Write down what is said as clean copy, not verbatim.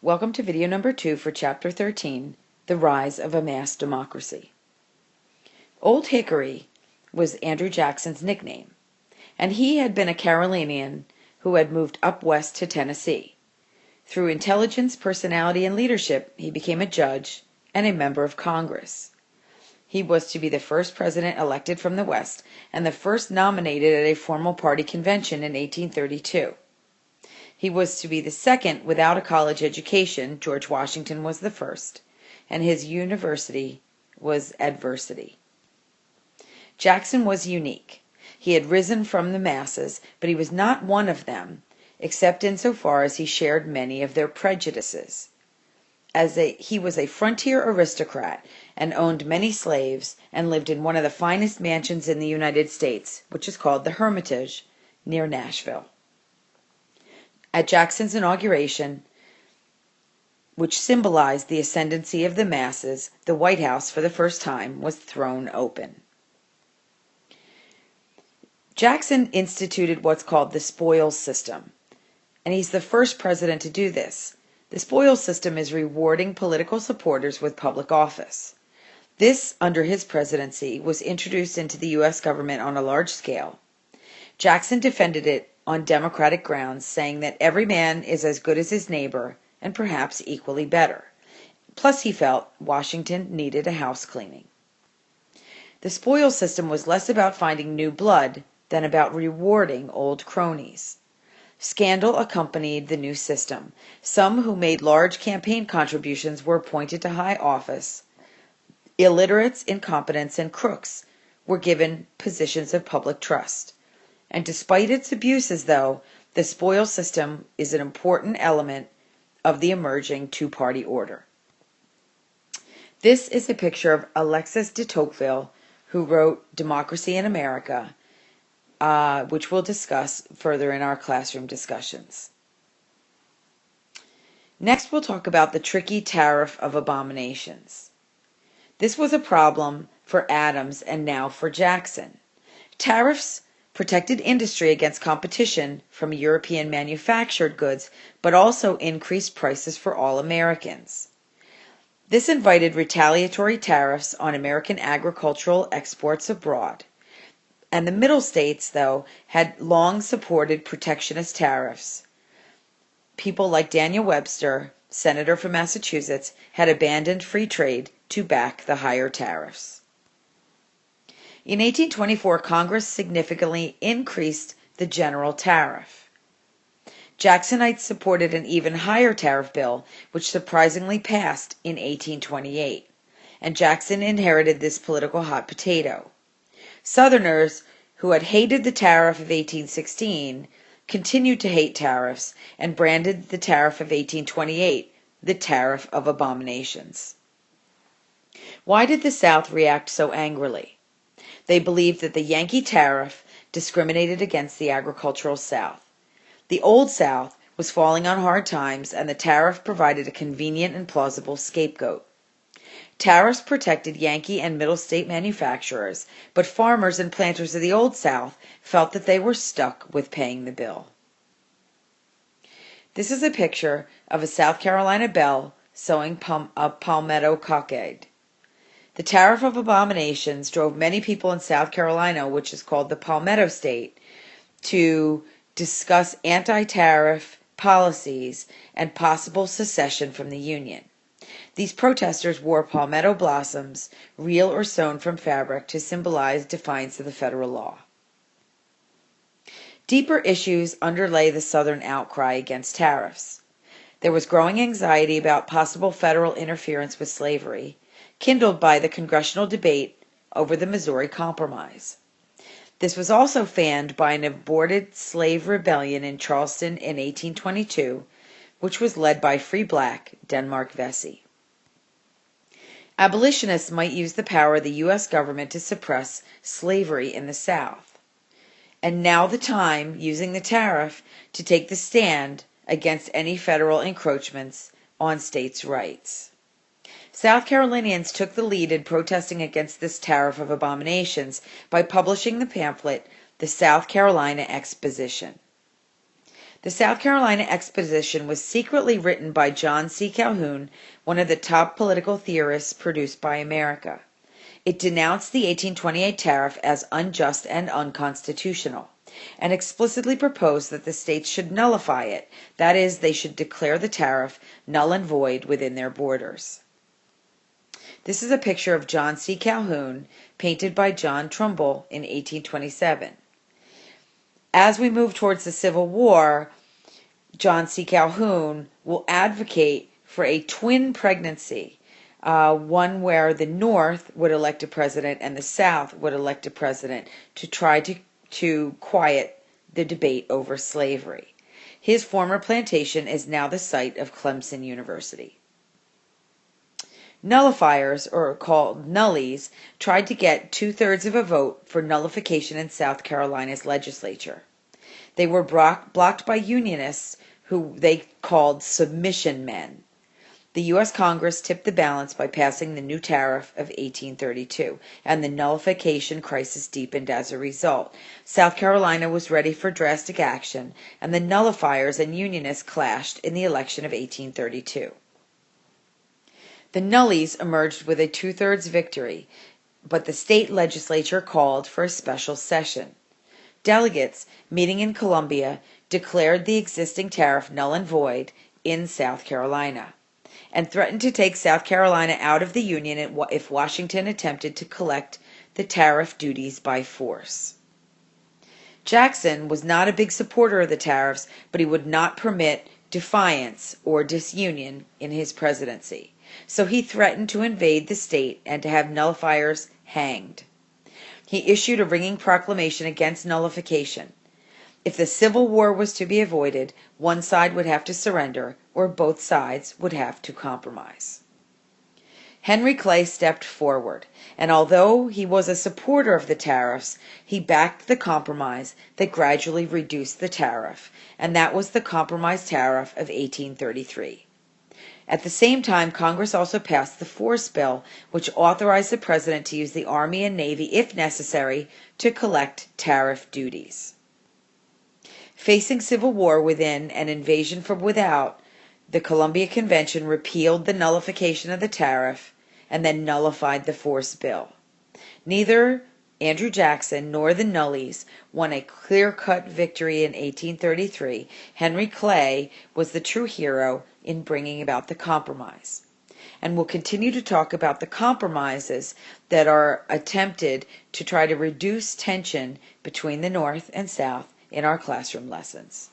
Welcome to video number 2 for Chapter 13, The Rise of a Mass Democracy. Old Hickory was Andrew Jackson's nickname, and he had been a Carolinian who had moved up west to Tennessee. Through intelligence, personality, and leadership, he became a judge and a member of Congress. He was to be the first president elected from the West and the first nominated at a formal party convention in 1832. He was to be the second without a college education. George Washington was the first, and his university was adversity. Jackson was unique. He had risen from the masses, but he was not one of them, except insofar as he shared many of their prejudices. He was a frontier aristocrat and owned many slaves and lived in one of the finest mansions in the United States, which is called the Hermitage, near Nashville. At Jackson's inauguration, which symbolized the ascendancy of the masses, the White House for the first time was thrown open. Jackson instituted what's called the spoils system, and he's the first president to do this. The spoils system is rewarding political supporters with public office. This, under his presidency, was introduced into the U.S. government on a large scale. Jackson defended it on democratic grounds, saying that every man is as good as his neighbor, and perhaps equally better. Plus, he felt Washington needed a house cleaning. The spoils system was less about finding new blood than about rewarding old cronies. Scandal accompanied the new system. Some who made large campaign contributions were appointed to high office. Illiterates, incompetents, and crooks were given positions of public trust. And despite its abuses, though, the spoils system is an important element of the emerging two-party order. This is a picture of Alexis de Tocqueville, who wrote Democracy in America, which we'll discuss further in our classroom discussions. Next, we'll talk about the tricky tariff of abominations. This was a problem for Adams and now for Jackson. Tariffs protected industry against competition from European manufactured goods, but also increased prices for all Americans. This invited retaliatory tariffs on American agricultural exports abroad. And the Middle States, though, had long supported protectionist tariffs. People like Daniel Webster, senator from Massachusetts, had abandoned free trade to back the higher tariffs. In 1824, Congress significantly increased the general tariff. Jacksonites supported an even higher tariff bill, which surprisingly passed in 1828, and Jackson inherited this political hot potato. Southerners who had hated the tariff of 1816 continued to hate tariffs and branded the tariff of 1828 the tariff of abominations. Why did the South react so angrily? They believed that the Yankee tariff discriminated against the agricultural South. The Old South was falling on hard times, and the tariff provided a convenient and plausible scapegoat. Tariffs protected Yankee and Middle State manufacturers, but farmers and planters of the Old South felt that they were stuck with paying the bill. This is a picture of a South Carolina belle sewing a palmetto cockade. The tariff of abominations drove many people in South Carolina, which is called the Palmetto State, to discuss anti-tariff policies and possible secession from the Union. These protesters wore palmetto blossoms, real or sewn from fabric, to symbolize defiance of the federal law. Deeper issues underlay the Southern outcry against tariffs. There was growing anxiety about possible federal interference with slavery, kindled by the congressional debate over the Missouri Compromise. This was also fanned by an aborted slave rebellion in Charleston in 1822, which was led by free black Denmark Vesey. Abolitionists might use the power of the U.S. government to suppress slavery in the South. And now the time, using the tariff, to take the stand against any federal encroachments on states' rights. South Carolinians took the lead in protesting against this tariff of abominations by publishing the pamphlet, The South Carolina Exposition. The South Carolina Exposition was secretly written by John C. Calhoun, one of the top political theorists produced by America. It denounced the 1828 tariff as unjust and unconstitutional, and explicitly proposed that the states should nullify it, that is, they should declare the tariff null and void within their borders. This is a picture of John C. Calhoun, painted by John Trumbull in 1827. As we move towards the Civil War, John C. Calhoun will advocate for a twin pregnancy, one where the North would elect a president and the South would elect a president to try to quiet the debate over slavery. His former plantation is now the site of Clemson University. Nullifiers, or called Nullies, tried to get 2/3 of a vote for nullification in South Carolina's legislature. They were blocked by Unionists who they called submission men. The U.S. Congress tipped the balance by passing the new tariff of 1832, and the Nullification Crisis deepened as a result. South Carolina was ready for drastic action, and the Nullifiers and Unionists clashed in the election of 1832. The Nullies emerged with a 2/3 victory, but the state legislature called for a special session. Delegates, meeting in Columbia, declared the existing tariff null and void in South Carolina, and threatened to take South Carolina out of the Union if Washington attempted to collect the tariff duties by force. Jackson was not a big supporter of the tariffs, but he would not permit defiance or disunion in his presidency. So he threatened to invade the state and to have nullifiers hanged. He issued a ringing proclamation against nullification. If the Civil War was to be avoided, one side would have to surrender, or both sides would have to compromise. Henry Clay stepped forward, and although he was a supporter of the tariffs, he backed the compromise that gradually reduced the tariff, and that was the Compromise Tariff of 1833. At the same time, Congress also passed the Force Bill, which authorized the president to use the Army and Navy, if necessary, to collect tariff duties. Facing civil war within and invasion from without, the Columbia Convention repealed the nullification of the tariff and then nullified the Force Bill. Neither Andrew Jackson nor the Nullies won a clear-cut victory in 1833. Henry Clay was the true hero in bringing about the compromise. And we'll continue to talk about the compromises that are attempted to try to reduce tension between the North and South in our classroom lessons.